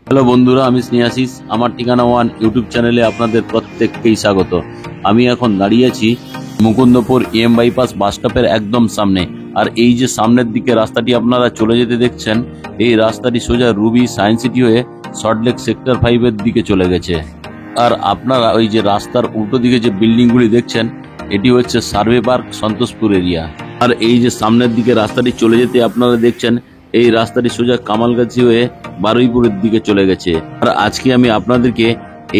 Hello বন্ধুরা, আমি স্নেহাশিস। আমার ঠিকানা ওয়ান ইউটিউব চ্যানেলে আপনাদের প্রত্যেককেই স্বাগত। আমি এখন দাঁড়িয়ে আছি মুকুন্দপুর EM বাইপাস বাস স্টপের একদম সামনে। আর এই যে সামনের দিকে রাস্তাটি আপনারা চলে যেতে দেখছেন, এই রাস্তাটি সোজা রুবি সায়েন্স সিটি হয়ে সল্টলেক সেক্টর 5-এর দিকে চলে গেছে। আর আপনারা ওই যে রাস্তার উল্টো দিকে যে বিল্ডিংগুলি দেখছেন, এটি হচ্ছে সার্ভে পার্ক সন্তোষপুর এরিয়া। আর এই যে সামনের দিকে রাস্তাটি চলে যেতে আপনারা দেখছেন, এই রাস্তাটি সোজা কামালগাছি হয়ে বারুইপুরের দিকে চলে গেছে। আর আজকে আমি আপনাদেরকে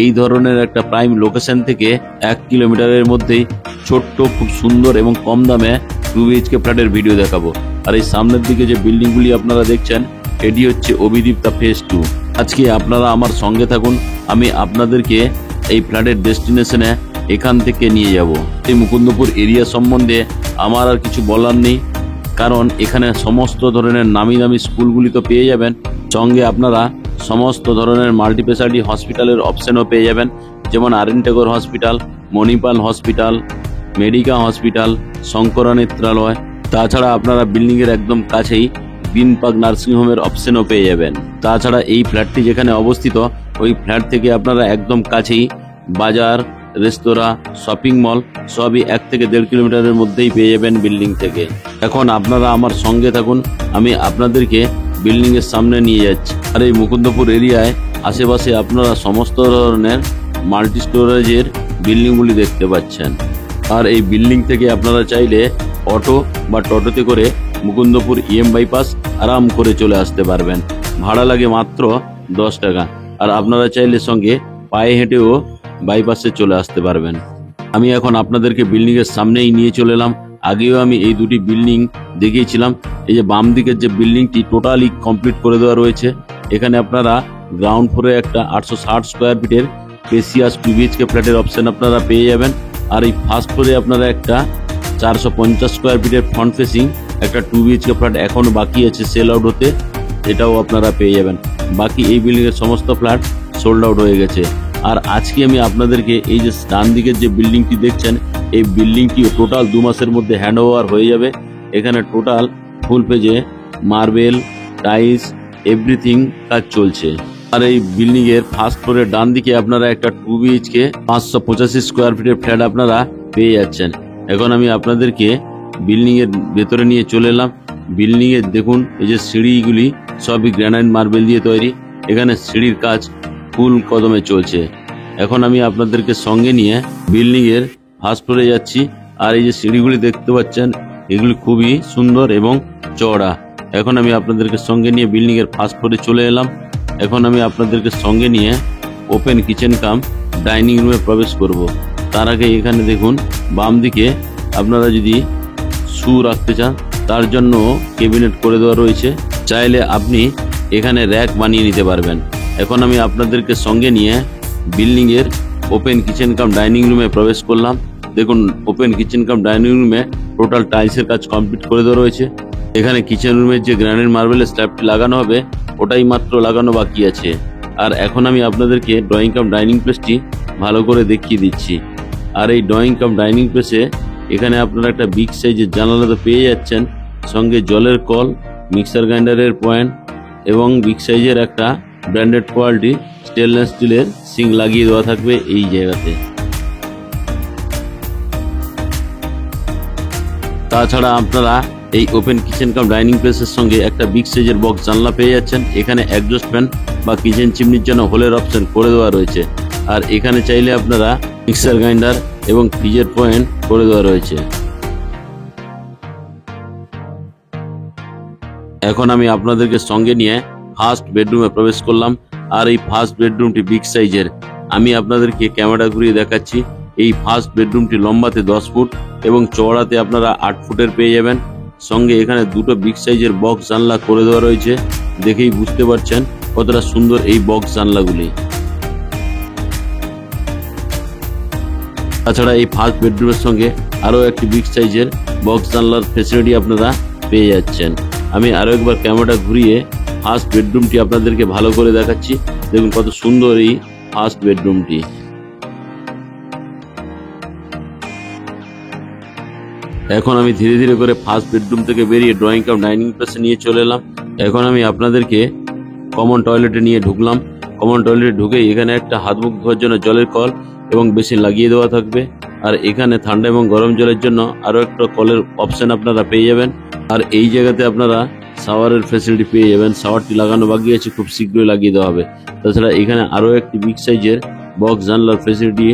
এই ধরনের একটা প্রাইম লোকেশন থেকে 1 কিলোমিটারের মধ্যেই ছোট্ট, খুব সুন্দর এবং কম দামে 2 BHK ফ্ল্যাটের ভিডিও দেখাবো। আর এই সামনের দিকে যে বিল্ডিংগুলি আপনারা দেখছেন, এটি হচ্ছে অভিদীপ্তা ফেজ 2। আজকে আপনারা আমার সঙ্গে থাকুন, আমি আপনাদেরকে এই ফ্ল্যাটের ডেস্টিনেশনে এখান থেকে নিয়ে যাব। এই মুকুন্দপুর এরিয়া সম্বন্ধে আমার আর কিছু বলার নেই, কারণ এখানে সমস্ত ধরনের নামি দামি স্কুলগুলি তো পেয়ে যাবেন, সঙ্গে আপনারা সমস্ত ধরনের মাল্টিস্পেশালিটি হসপিটালের অপশনও পেয়ে যাবেন, যেমন RN Tagore hospital, Manipal hospital, Medica hospital, Sankara Nethralaya. তাছাড়া আপনারা বিল্ডিংয়ের একদম কাছেই গ্রিন পার্ক নার্সিংহোমের অপশনও পেয়ে যাবেন। তাছাড়া এই ফ্ল্যাটটি যেখানে অবস্থিত, ওই ফ্ল্যাট থেকে আপনারা একদম কাছেই বাজার, রেস্তোরাঁ, শপিং মল সবই 1 থেকে 1.5 কিলোমিটারের মধ্যেই পেয়ে যাবেন বিল্ডিং থেকে। এখন আপনারা আমার সঙ্গে থাকুন, আমি আপনাদেরকে বিল্ডিং এর সামনে নিয়ে যাচ্ছি। আর এই মুকুন্দপুর এরিয়ায় আশেপাশে আপনারা সমস্ত ধরনের মাল্টি স্টোরেজের বিল্ডিংগুলি দেখতে পাচ্ছেন। আর এই বিল্ডিং থেকে আপনারা চাইলে অটো বা টোটোতে করে মুকুন্দপুর EM বাইপাস আরাম করে চলে আসতে পারবেন। ভাড়া লাগে মাত্র 10 টাকা। আর আপনারা চাইলে সঙ্গে পায়ে হেঁটেও বাইপাসে চলে আসতে পারবেন। আমি এখন আপনাদেরকে বিল্ডিং এর সামনেই নিয়ে চলে এলাম। আগেও আমি এই দুটি বিল্ডিং দেখিয়েছিলাম। এই যে বাম দিকের যে বিল্ডিংটি টোটালি কমপ্লিট করে দেওয়া রয়েছে। এখানে আপনারা গ্রাউন্ড ফ্লোরে একটা 860 স্কোয়ার ফিটের স্পেসিয়াস 2 BHK ফ্ল্যাটের অপশন আপনারা পেয়ে যাবেন। আর এই ফার্স্ট ফ্লোরে আপনারা একটা 450 স্কোয়ার ফিটের ফ্রন্ট ফেসিং একটা 2 BHK ফ্ল্যাট এখনো বাকি আছে সেল আউট হতে, এটাও আপনারা পেয়ে যাবেন। বাকি এই বিল্ডিং এর সমস্ত ফ্ল্যাট সোল্ড আউট হয়ে গেছে। আর আজকে আমি আপনাদেরকে এই যে ডান দিকের যে বিল্ডিংটি দেখছেন, এই বিল্ডিংটিও টোটাল 2 মাসের মধ্যে হ্যান্ড ওভার হয়ে যাবে। এখানে টোটাল ফুল পেজে মার্বেল, টাইলস, এভরিথিং কাজ চলছে। আর এই বিল্ডিং এর ফার্স্ট ফ্লোরের ডান দিকে আপনারা একটা 2 BHK 585 স্কোয়ার ফিটের ফ্ল্যাট আপনারা পেয়ে যাচ্ছেন। এখন আমি আপনাদেরকে বিল্ডিং এর ভেতরে নিয়ে চলে এলাম। বিল্ডিং এর দেখুন, এই যে সিঁড়িগুলি সবই গ্রানাইট মার্বেল দিয়ে তৈরি। এখানে সিঁড়ির কাজ ফুল কদমে চলছে। এখন আমি আপনাদেরকে সঙ্গে নিয়ে বিল্ডিং এর ফার্স্ট ফ্লোরে যাচ্ছি। আর এই যে সিঁড়িগুলি দেখতে পাচ্ছেন, এগুলি খুবই সুন্দর এবং চওড়া। এখন আমি আপনাদেরকে সঙ্গে নিয়ে বিল্ডিং এর ফার্স্ট ফ্লোরে চলে এলাম। এখন আমি আপনাদেরকে সঙ্গে নিয়ে ওপেন কিচেন কাম ডাইনিং রুমে প্রবেশ করব। তার আগে এখানে দেখুন, বাম দিকে আপনারা যদি শু রাখতে চান, তার জন্য ক্যাবিনেট করে দেওয়া রয়েছে। চাইলে আপনি এখানে র্যাক বানিয়ে নিতে পারবেন। এখন আমি আপনাদেরকে সঙ্গে নিয়ে বিল্ডিং এর ওপেন কিচেন কাম ডাইনিং রুমে প্রবেশ করলাম। দেখুন, ওপেন কিচেন কাম ডাইনিং রুমে টোটাল টাইলসের কাজ কমপ্লিট করে দেওয়া রয়েছে। এখানে কিচেন রুমের যে গ্রানাইট মার্বেলের স্ল্যাবটি লাগানো হবে, ওটাই মাত্র লাগানো বাকি আছে। আর এখন আমি আপনাদেরকে ড্রয়িং কাম ডাইনিং প্লেসটি ভালো করে দেখিয়ে দিচ্ছি। আর এই ড্রয়িং কাম ডাইনিং প্লেসে এখানে আপনারা একটা বিগ সাইজের জানালা তো পেয়ে যাচ্ছেন, সঙ্গে জলের কল, মিক্সার গ্রাইন্ডারের পয়েন্ট এবং বিগ সাইজের একটা ব্র্যান্ডেড কোয়ালিটি স্টেনলেস স্টিলের সিঙ্ক লাগিয়ে দেওয়া থাকবে এই জায়গাতে। তাছাড়া আপনারা এই ওপেন কিচেন কাম ডাইনিং প্লেসের সঙ্গে একটা বিগ সাইজের বক্স জানলা পেয়ে যাচ্ছেন। এখানে এক্সস্ট ফ্যান বা কিচেন চিমনির জন্য হোলের অপশন করে দেওয়া রয়েছে। আর এখানে চাইলে আপনারা মিক্সার গ্রাইন্ডার এবং ফ্রিজের পয়েন্ট করে দেওয়া রয়েছে। এখন আমি আপনাদেরকে সঙ্গে নিয়ে ফার্স্ট বেডরুমে প্রবেশ করলাম। আর এই ফার্স্ট বেডরুমটি বিগ সাইজের। আমি আপনাদেরকে ক্যামেরা ঘুরিয়ে দেখাচ্ছি। এই ফার্স্ট বেডরুমটি লম্বাতে 10 ফুট এবং চওড়াতে আপনারা 8 ফুটের পেয়ে যাবেন। সঙ্গে এখানে দুটো বিগ সাইজের বক্স জানলা করে দেওয়া রয়েছে। দেখেই বুঝতে পারছেন কতটা সুন্দর এই বক্স জানলাগুলি। তাছাড়া এই ফার্স্ট বেডরুমের সঙ্গে আরও একটি বিগ সাইজের বক্স জানলার ফেসিলিটি আপনারা পেয়ে যাচ্ছেন। আমি আরও একবার ক্যামেরাটা ঘুরিয়ে ফার্স্ট বেডরুমটি আপনাদেরকে ভালো করে দেখাচ্ছি। দেখুন কত সুন্দর এই ফার্স্ট বেডরুমটি। এখন আমি ধীরে ধীরে করে ফার্স্ট বেডরুম থেকে বেরিয়ে ড্রয়িং কাম ডাইনিং প্লেসে নিয়ে চলে এলাম। এখন আমি আপনাদেরকে কমন টয়লেটে নিয়ে ঢুকলাম। কমন টয়লেটে ঢুকে এখানে একটা হাত মুখ ধোয়ার জন্য জলের কল এবং বেসিন লাগিয়ে দেওয়া থাকবে। আর এখানে ঠান্ডা এবং গরম জলের জন্য আরো একটা কলের অপশন আপনারা পেয়ে যাবেন। আর এই জায়গাতে আপনারা শাওয়ারের ফ্যাসিলিটি পেয়ে যাবেন। শাওয়ারটি লাগানো বাকি আছে, খুব শীঘ্রই লাগিয়ে দেওয়া হবে। তাছাড়া এখানে আরো একটি বিগ সাইজের বক্স জানলার ফ্যাসিলিটি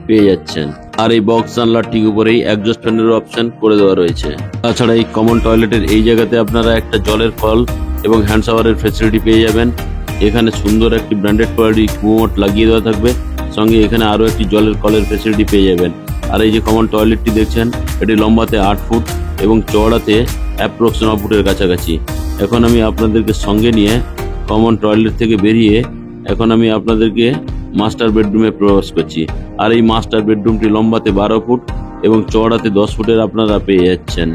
পেয়ে যাচ্ছেন। আর এই বক্স জানলার ঠিক উপরেই এক্সস্ট ফ্যানের অপশন করে দেওয়া রয়েছে। তাছাড়া এই কমন টয়লেটের এই জায়গাতে আপনারা একটা জলের কল এবং হ্যান্ড শাওয়ারের ফ্যাসিলিটি পেয়ে যাবেন। এখানে সুন্দর একটি ব্র্যান্ডেড কোয়ালিটি কুমোট লাগিয়ে দেওয়া থাকবে, সঙ্গে এখানে আরো একটি জলের কলের ফ্যাসিলিটি পেয়ে যাবেন। আর এই যে কমন টয়লেটটি দেখছেন, এটি লম্বাতে 8 ফুট এবং চওড়াতে অ্যাপ্রক্স 9 ফুটের কাছাকাছি। এখন আমি আপনাদেরকে সঙ্গে নিয়ে কমন টয়লেট থেকে বেরিয়ে এখন আমি আপনাদেরকে মাস্টার বেডরুমে প্রবেশ করছি। আর এই মাস্টার বেডরুমটি লম্বাতে 12 ফুট এবং চওড়াতে 10 ফুটের আপনারা পেয়ে যাচ্ছেন।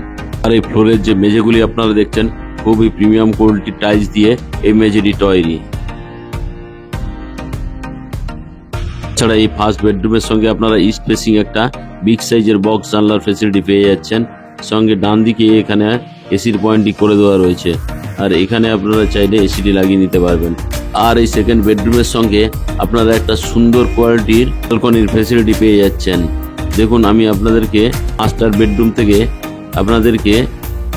আর এই ফ্লোরের যে মেঝেগুলি আপনারা দেখছেন, খুবই প্রিমিয়াম কোয়ালিটির টাইলস দিয়ে এই মেঝেটি তৈরি। ছাড়া এই ফার্স্ট বেডরুমের সঙ্গে আপনারা ইস্ট ফেসিং একটা বিগ সাইজের বক্স জানলার ফ্যাসিলিটি পেয়ে যাচ্ছেন। সঙ্গে ডান দিকে এখানে এসির পয়েন্টটি করে দেওয়া রয়েছে। আর এখানে আপনারা চাইলে এসিটি লাগিয়ে নিতে পারবেন। আর এই সেকেন্ড বেডরুমের সঙ্গে আপনারা একটা সুন্দর কোয়ালিটির ব্যালকনির ফ্যাসিলিটি পেয়ে যাচ্ছেন। দেখুন, আমি আপনাদেরকে মাস্টার বেডরুম থেকে আপনাদেরকে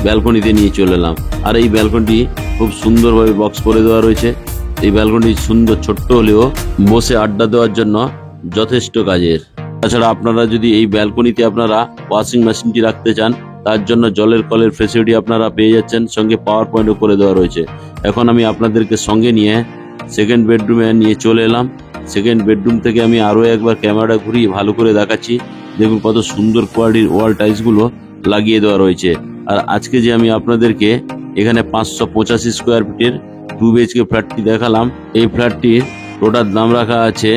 ব্যালকনিতে নিয়ে চলে এলাম। আর এই ব্যালকনিটি খুব সুন্দরভাবে বক্স করে দেওয়া রয়েছে। এই ব্যালকনিটি সুন্দর, ছোট্ট হলেও বসে আড্ডা দেওয়ার জন্য যথেষ্ট কাজের। তাছাড়া আপনারা যদি এই ব্যালকনিতে আপনারা ওয়াশিং মেশিনটি রাখতে চান, তার জন্য জলের কলের ফ্যাসিলিটি আপনারা পেয়ে যাচ্ছেন, সঙ্গে পাওয়ার পয়েন্টও করে দেওয়া রয়েছে। এখন আমি আপনাদেরকে সঙ্গে নিয়ে সেকেন্ড বেডরুমে নিয়ে চলে এলাম। সেকেন্ড বেডরুম থেকে আমি আরো একবার ক্যামেরাটা ঘুরিয়ে ভালো করে দেখাচ্ছি। দেখুন কত সুন্দর কোয়ালিটির ওয়াল টাইলসগুলো লাগিয়ে দেওয়া রয়েছে। আর আজকে যে আমি আপনাদেরকে এখানে 585 স্কোয়ার ফিটের 2 BHK ফ্ল্যাটটি দেখালাম, এই ফ্ল্যাটটির টোটাল দাম রাখা আছে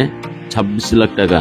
26 লাখ টাকা।